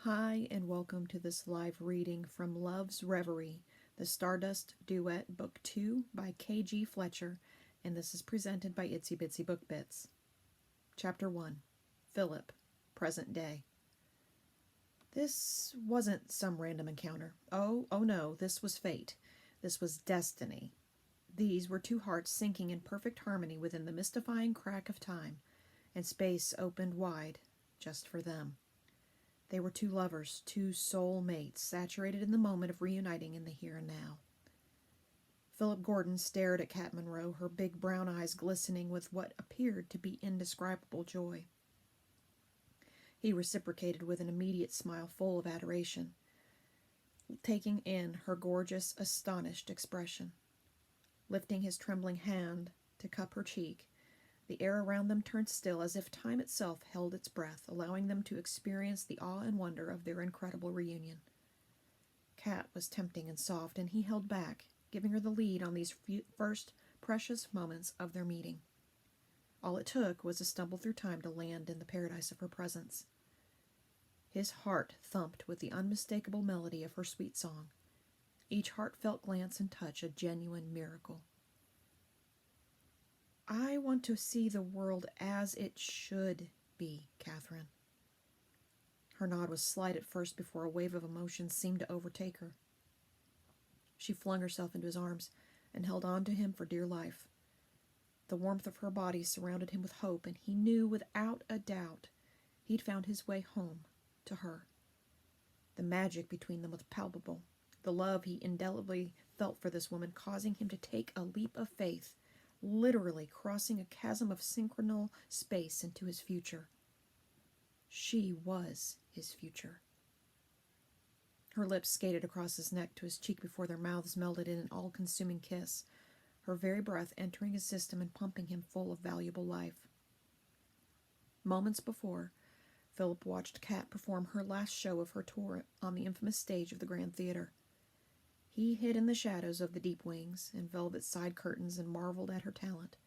Hi, and welcome to this live reading from Love's Reverie, the Stardust Duet, Book 2 by K.G. Fletcher, and this is presented by Itsy Bitsy Book Bits. Chapter 1 Philip, Present Day. This wasn't some random encounter. Oh no, this was fate. This was destiny. These were two hearts sinking in perfect harmony within the mystifying crack of time, and space opened wide just for them. They were two lovers, two soul mates, saturated in the moment of reuniting in the here and now. Philip Gordon stared at Kat Monroe, her big brown eyes glistening with what appeared to be indescribable joy. He reciprocated with an immediate smile full of adoration, taking in her gorgeous, astonished expression. Lifting his trembling hand to cup her cheek, the air around them turned still, as if time itself held its breath, allowing them to experience the awe and wonder of their incredible reunion. Kat was tempting and soft, and he held back, giving her the lead on these first precious moments of their meeting. All it took was a stumble through time to land in the paradise of her presence. His heart thumped with the unmistakable melody of her sweet song, each heartfelt glance and touch a genuine miracle. I want to see the world as it should be, Catherine. Her nod was slight at first before a wave of emotion seemed to overtake her. She flung herself into his arms and held on to him for dear life. The warmth of her body surrounded him with hope, and he knew without a doubt he'd found his way home to her. The magic between them was palpable, the love he indelibly felt for this woman causing him to take a leap of faith, literally crossing a chasm of synchronal space into his future. She was his future. Her lips skated across his neck to his cheek before their mouths melded in an all-consuming kiss, her very breath entering his system and pumping him full of valuable life. Moments before, Philip watched Kat perform her last show of her tour on the infamous stage of the Grand Theater. He hid in the shadows of the deep wings and velvet side curtains and marveled at her talent,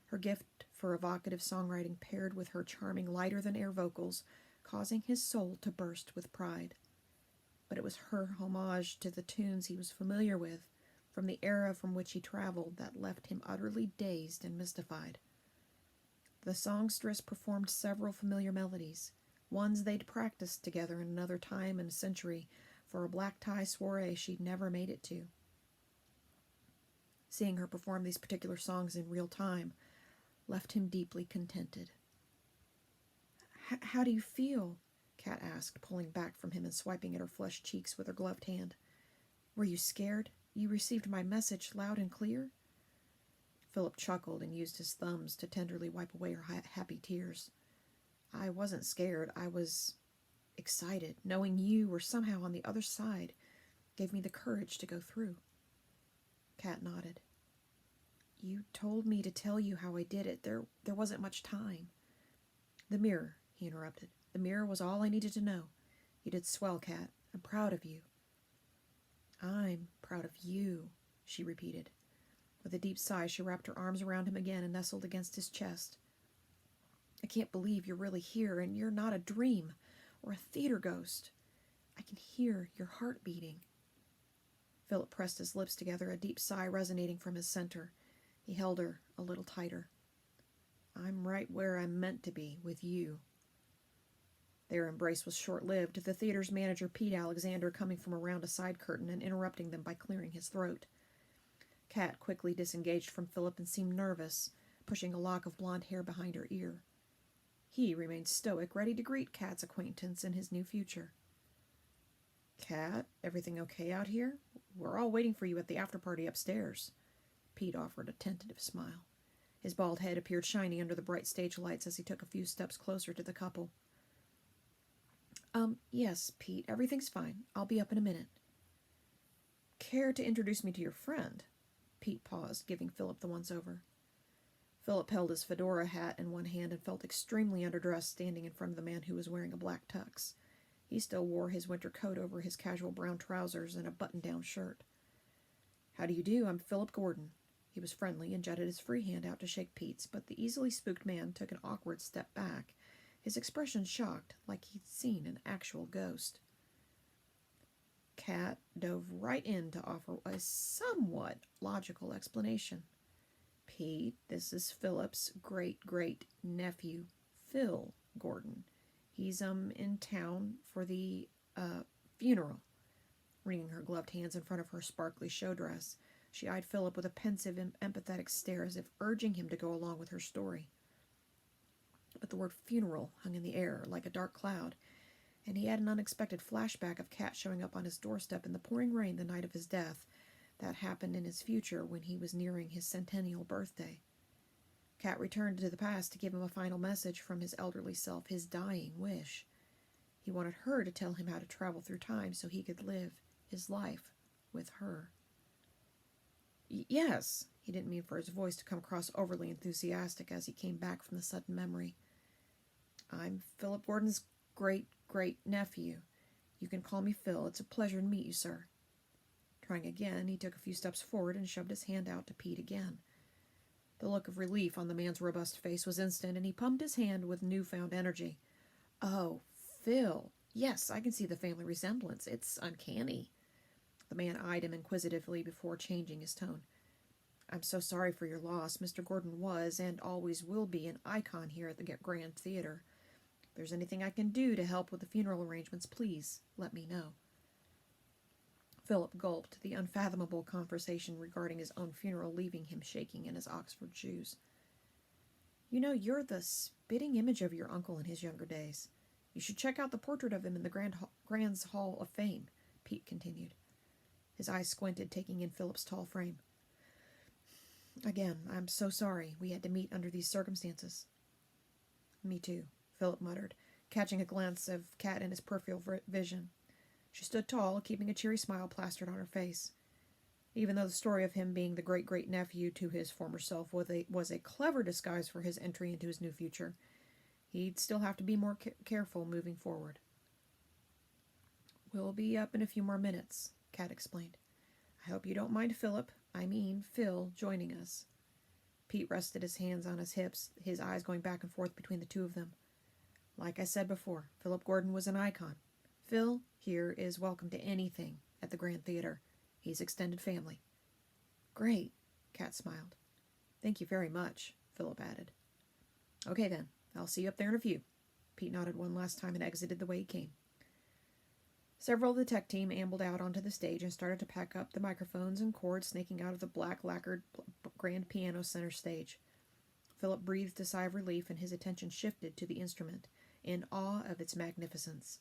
her gift for evocative songwriting paired with her charming lighter-than-air vocals, causing his soul to burst with pride. But it was her homage to the tunes he was familiar with from the era from which he traveled that left him utterly dazed and mystified. The songstress performed several familiar melodies, ones they'd practiced together in another time and century, for a black-tie soiree she'd never made it to. Seeing her perform these particular songs in real time left him deeply contented. How do you feel? Kat asked, pulling back from him and swiping at her flushed cheeks with her gloved hand. Were you scared? You received my message loud and clear? Philip chuckled and used his thumbs to tenderly wipe away her happy tears. I wasn't scared. I was excited. Knowing you were somehow on the other side gave me the courage to go through. Kat nodded. You told me to tell you how I did it. There wasn't much time. The mirror, he interrupted. The mirror was all I needed to know. You did swell, Kat. I'm proud of you. I'm proud of you, she repeated. With a deep sigh, she wrapped her arms around him again and nestled against his chest. I can't believe you're really here, and you're not a dream or a theater ghost. I can hear your heart beating. Philip pressed his lips together, a deep sigh resonating from his center. He held her a little tighter. I'm right where I'm meant to be, with you. Their embrace was short-lived, the theater's manager, Pete Alexander, coming from around a side curtain and interrupting them by clearing his throat. Kat quickly disengaged from Philip and seemed nervous, pushing a lock of blonde hair behind her ear. He remained stoic, ready to greet Kat's acquaintance in his new future. Kat, everything okay out here? We're all waiting for you at the after-party upstairs. Pete offered a tentative smile. His bald head appeared shiny under the bright stage lights as he took a few steps closer to the couple. Yes, Pete, everything's fine. I'll be up in a minute. Care to introduce me to your friend? Pete paused, giving Philip the once-over. Philip held his fedora hat in one hand and felt extremely underdressed standing in front of the man who was wearing a black tux. He still wore his winter coat over his casual brown trousers and a button-down shirt. How do you do? I'm Philip Gordon. He was friendly and jutted his free hand out to shake Pete's, but the easily spooked man took an awkward step back, his expression shocked, like he'd seen an actual ghost. Kat dove right in to offer a somewhat logical explanation. Pete, this is Philip's great-great-nephew, Phil Gordon. He's in town for the funeral. Wringing her gloved hands in front of her sparkly show dress, she eyed Philip with a pensive and empathetic stare as if urging him to go along with her story. But the word funeral hung in the air like a dark cloud, and he had an unexpected flashback of Kat showing up on his doorstep in the pouring rain the night of his death. That happened in his future when he was nearing his centennial birthday. Kat returned to the past to give him a final message from his elderly self, his dying wish. He wanted her to tell him how to travel through time so he could live his life with her. Yes, he didn't mean for his voice to come across overly enthusiastic as he came back from the sudden memory. I'm Philip Gordon's great-great-nephew. You can call me Phil. It's a pleasure to meet you, sir. Trying again, he took a few steps forward and shoved his hand out to Pete again. The look of relief on the man's robust face was instant, and he pumped his hand with newfound energy. Oh, Phil. Yes, I can see the family resemblance. It's uncanny. The man eyed him inquisitively before changing his tone. I'm so sorry for your loss. Mr. Gordon was, and always will be, an icon here at the Grand Theater. If there's anything I can do to help with the funeral arrangements, please let me know. Philip gulped, the unfathomable conversation regarding his own funeral leaving him shaking in his Oxford shoes. You know, you're the spitting image of your uncle in his younger days. You should check out the portrait of him in the Grand's Hall of Fame, Pete continued. His eyes squinted, taking in Philip's tall frame. Again, I'm so sorry we had to meet under these circumstances. Me too, Philip muttered, catching a glance of Kat in his peripheral vision. She stood tall, keeping a cheery smile plastered on her face. Even though the story of him being the great-great-nephew to his former self was a clever disguise for his entry into his new future, he'd still have to be more careful moving forward. We'll be up in a few more minutes, Kat explained. I hope you don't mind Phil, joining us. Pete rested his hands on his hips, his eyes going back and forth between the two of them. Like I said before, Philip Gordon was an icon. Phil here is welcome to anything at the Grand Theater. He's extended family. Great, Kat smiled. Thank you very much, Philip added. Okay then, I'll see you up there in a few. Pete nodded one last time and exited the way he came. Several of the tech team ambled out onto the stage and started to pack up the microphones and cords snaking out of the black lacquered grand piano center stage. Philip breathed a sigh of relief, and his attention shifted to the instrument, in awe of its magnificence.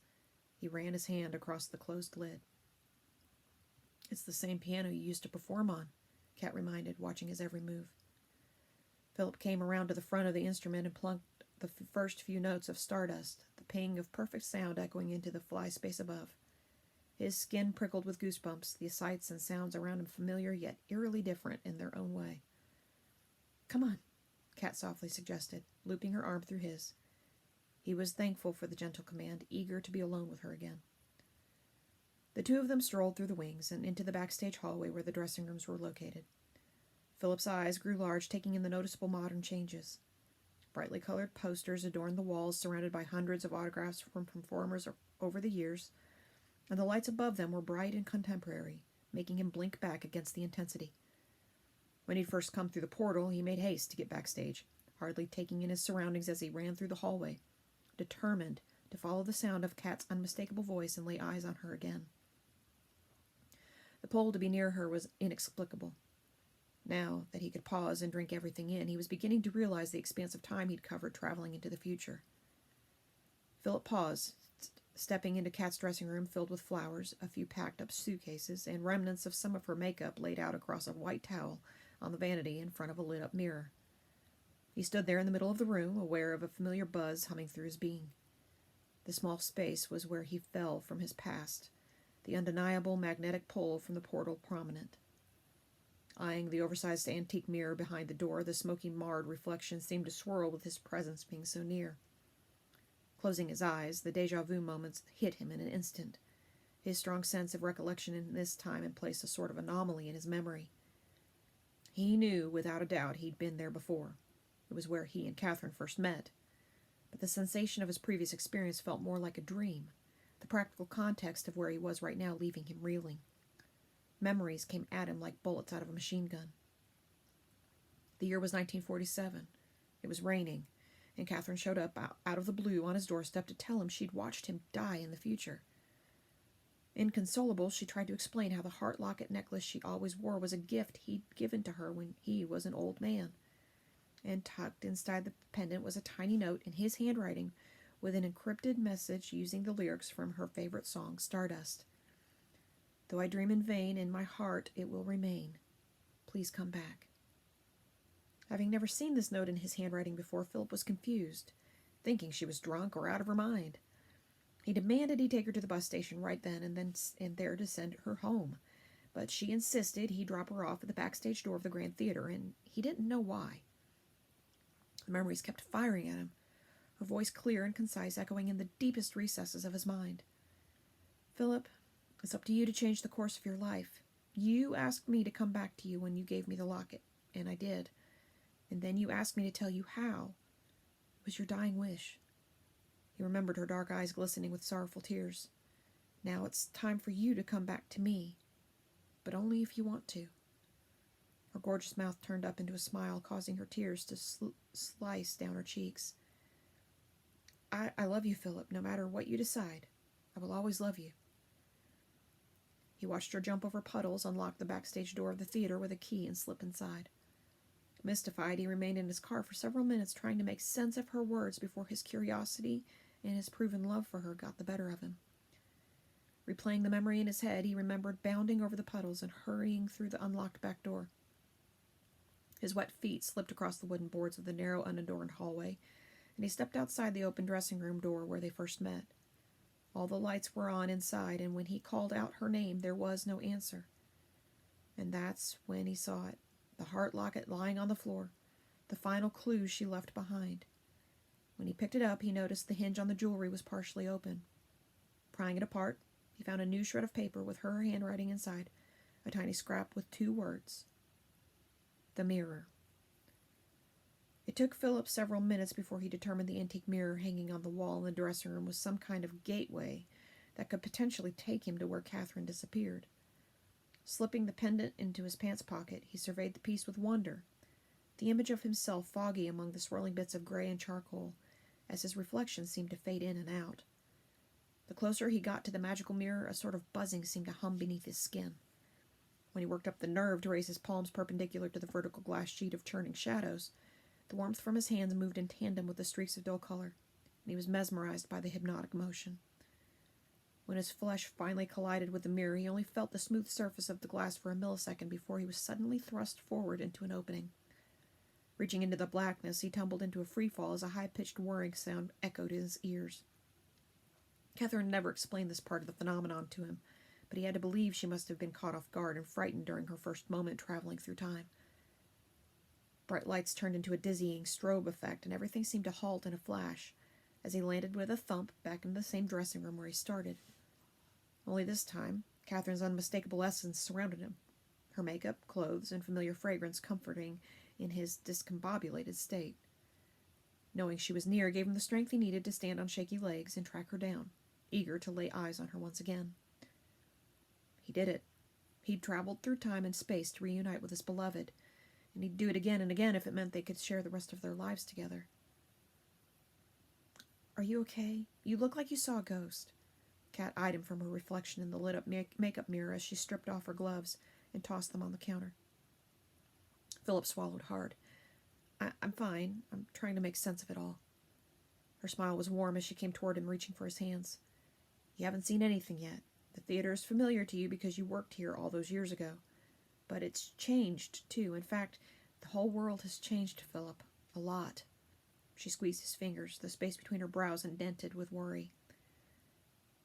He ran his hand across the closed lid. It's the same piano you used to perform on, Kat reminded, watching his every move. Philip came around to the front of the instrument and plunked the first few notes of Stardust, the ping of perfect sound echoing into the fly space above. His skin prickled with goosebumps, the sights and sounds around him familiar yet eerily different in their own way. Come on, Kat softly suggested, looping her arm through his. He was thankful for the gentle command, eager to be alone with her again. The two of them strolled through the wings and into the backstage hallway where the dressing rooms were located. Philip's eyes grew large, taking in the noticeable modern changes. Brightly colored posters adorned the walls, surrounded by hundreds of autographs from performers over the years, and the lights above them were bright and contemporary, making him blink back against the intensity. When he'd first come through the portal, he made haste to get backstage, hardly taking in his surroundings as he ran through the hallway, determined to follow the sound of Kat's unmistakable voice and lay eyes on her again. The pull to be near her was inexplicable. Now that he could pause and drink everything in, he was beginning to realize the expanse of time he'd covered traveling into the future. Philip paused, stepping into Kat's dressing room filled with flowers, a few packed-up suitcases, and remnants of some of her makeup laid out across a white towel on the vanity in front of a lit-up mirror. He stood there in the middle of the room, aware of a familiar buzz humming through his being. The small space was where he fell from his past, the undeniable magnetic pull from the portal prominent. Eyeing the oversized antique mirror behind the door, the smoky marred reflection seemed to swirl with his presence being so near. Closing his eyes, the déjà vu moments hit him in an instant, his strong sense of recollection in this time and place a sort of anomaly in his memory. He knew without a doubt he'd been there before. It was where he and Catherine first met. but the sensation of his previous experience felt more like a dream, the practical context of where he was right now leaving him reeling. Memories came at him like bullets out of a machine gun. The year was 1947. It was raining, and Catherine showed up out of the blue on his doorstep to tell him she'd watched him die in the future. Inconsolable, she tried to explain how the heart locket necklace she always wore was a gift he'd given to her when he was an old man. And tucked inside the pendant was a tiny note in his handwriting with an encrypted message using the lyrics from her favorite song, Stardust. Though I dream in vain, in my heart it will remain. Please come back. Having never seen this note in his handwriting before, Philip was confused, thinking she was drunk or out of her mind. He demanded he take her to the bus station right then and there to send her home, but she insisted he drop her off at the backstage door of the Grand Theater, and he didn't know why. The memories kept firing at him, her voice clear and concise, echoing in the deepest recesses of his mind. Philip, it's up to you to change the course of your life. You asked me to come back to you when you gave me the locket, and I did. And then you asked me to tell you how. It was your dying wish. He remembered her dark eyes glistening with sorrowful tears. Now it's time for you to come back to me, but only if you want to. Her gorgeous mouth turned up into a smile, causing her tears to slice down her cheeks. I love you, Philip, no matter what you decide. I will always love you. He watched her jump over puddles, unlock the backstage door of the theater with a key, and slip inside. Mystified, he remained in his car for several minutes, trying to make sense of her words before his curiosity and his proven love for her got the better of him. Replaying the memory in his head, he remembered bounding over the puddles and hurrying through the unlocked back door. His wet feet slipped across the wooden boards of the narrow, unadorned hallway, and he stepped outside the open dressing room door where they first met. All the lights were on inside, and when he called out her name, there was no answer. And that's when he saw it, the heart locket lying on the floor, the final clue she left behind. When he picked it up, he noticed the hinge on the jewelry was partially open. Prying it apart, he found a new shred of paper with her handwriting inside, a tiny scrap with 2 words. The mirror. It took Philip several minutes before he determined the antique mirror hanging on the wall in the dressing room was some kind of gateway that could potentially take him to where Catherine disappeared. Slipping the pendant into his pants pocket, he surveyed the piece with wonder, the image of himself foggy among the swirling bits of gray and charcoal, as his reflection seemed to fade in and out. The closer he got to the magical mirror, a sort of buzzing seemed to hum beneath his skin. When he worked up the nerve to raise his palms perpendicular to the vertical glass sheet of churning shadows, the warmth from his hands moved in tandem with the streaks of dull color, and he was mesmerized by the hypnotic motion. When his flesh finally collided with the mirror, he only felt the smooth surface of the glass for a millisecond before he was suddenly thrust forward into an opening. Reaching into the blackness, he tumbled into a free fall as a high-pitched whirring sound echoed in his ears. Catherine never explained this part of the phenomenon to him, but he had to believe she must have been caught off guard and frightened during her first moment traveling through time. Bright lights turned into a dizzying strobe effect, and everything seemed to halt in a flash, as he landed with a thump back in the same dressing room where he started. Only this time, Catherine's unmistakable essence surrounded him, her makeup, clothes, and familiar fragrance comforting in his discombobulated state. Knowing she was near gave him the strength he needed to stand on shaky legs and track her down, eager to lay eyes on her once again. He did it. He'd traveled through time and space to reunite with his beloved, and he'd do it again and again if it meant they could share the rest of their lives together. Are you okay? You look like you saw a ghost. Kat eyed him from her reflection in the lit-up makeup mirror as she stripped off her gloves and tossed them on the counter. Philip swallowed hard. I'm fine. I'm trying to make sense of it all. Her smile was warm as she came toward him, reaching for his hands. You haven't seen anything yet. The theater is familiar to you because you worked here all those years ago. But it's changed, too. In fact, the whole world has changed, Philip. A lot. She squeezed his fingers, the space between her brows indented with worry.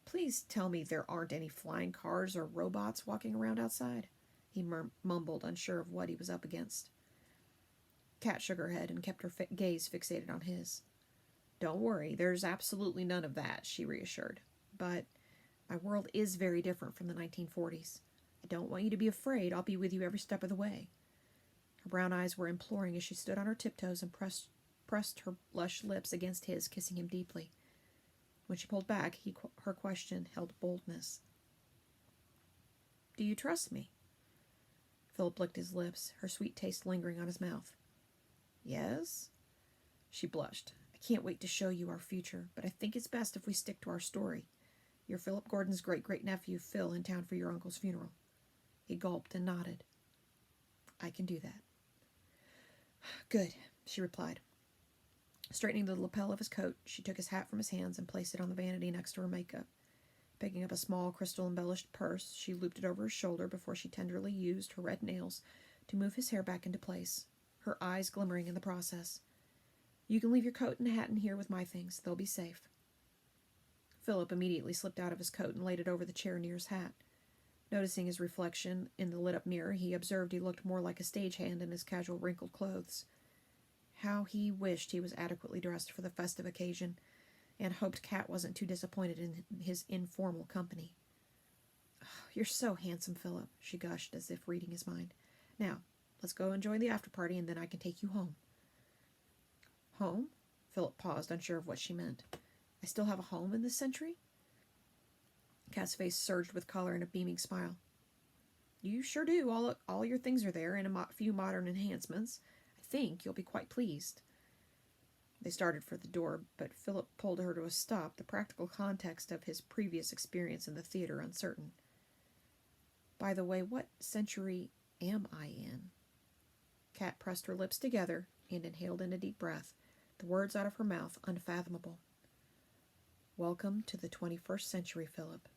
Please tell me there aren't any flying cars or robots walking around outside, he mumbled, unsure of what he was up against. Kat shook her head and kept her gaze fixated on his. Don't worry, there's absolutely none of that, she reassured. But my world is very different from the 1940s. I don't want you to be afraid. I'll be with you every step of the way. Her brown eyes were imploring as she stood on her tiptoes and pressed pressed her lush lips against his, kissing him deeply. When she pulled back, her question held boldness. "Do you trust me?" Philip licked his lips, her sweet taste lingering on his mouth. "Yes?" She blushed. "I can't wait to show you our future, but I think it's best if we stick to our story. You're Philip Gordon's great-great-nephew, Phil, in town for your uncle's funeral." He gulped and nodded. "I can do that." "Good," she replied. Straightening the lapel of his coat, she took his hat from his hands and placed it on the vanity next to her makeup. Picking up a small crystal-embellished purse, she looped it over his shoulder before she tenderly used her red nails to move his hair back into place, her eyes glimmering in the process. "You can leave your coat and hat in here with my things. They'll be safe." Philip immediately slipped out of his coat and laid it over the chair near his hat. Noticing his reflection in the lit-up mirror, he observed he looked more like a stagehand in his casual wrinkled clothes. How he wished he was adequately dressed for the festive occasion, and hoped Kat wasn't too disappointed in his informal company. "Oh, you're so handsome, Philip," she gushed, as if reading his mind. "Now, let's go enjoy the after-party, and then I can take you home." "Home?" Philip paused, unsure of what she meant. "I still have a home in this century?" Kat's face surged with color and a beaming smile. "You sure do. All your things are there, and a few modern enhancements. I think you'll be quite pleased." They started for the door, but Philip pulled her to a stop, the practical context of his previous experience in the theater uncertain. "By the way, what century am I in?" Kat pressed her lips together and inhaled in a deep breath, the words out of her mouth unfathomable. "Welcome to the 21st century, Philip."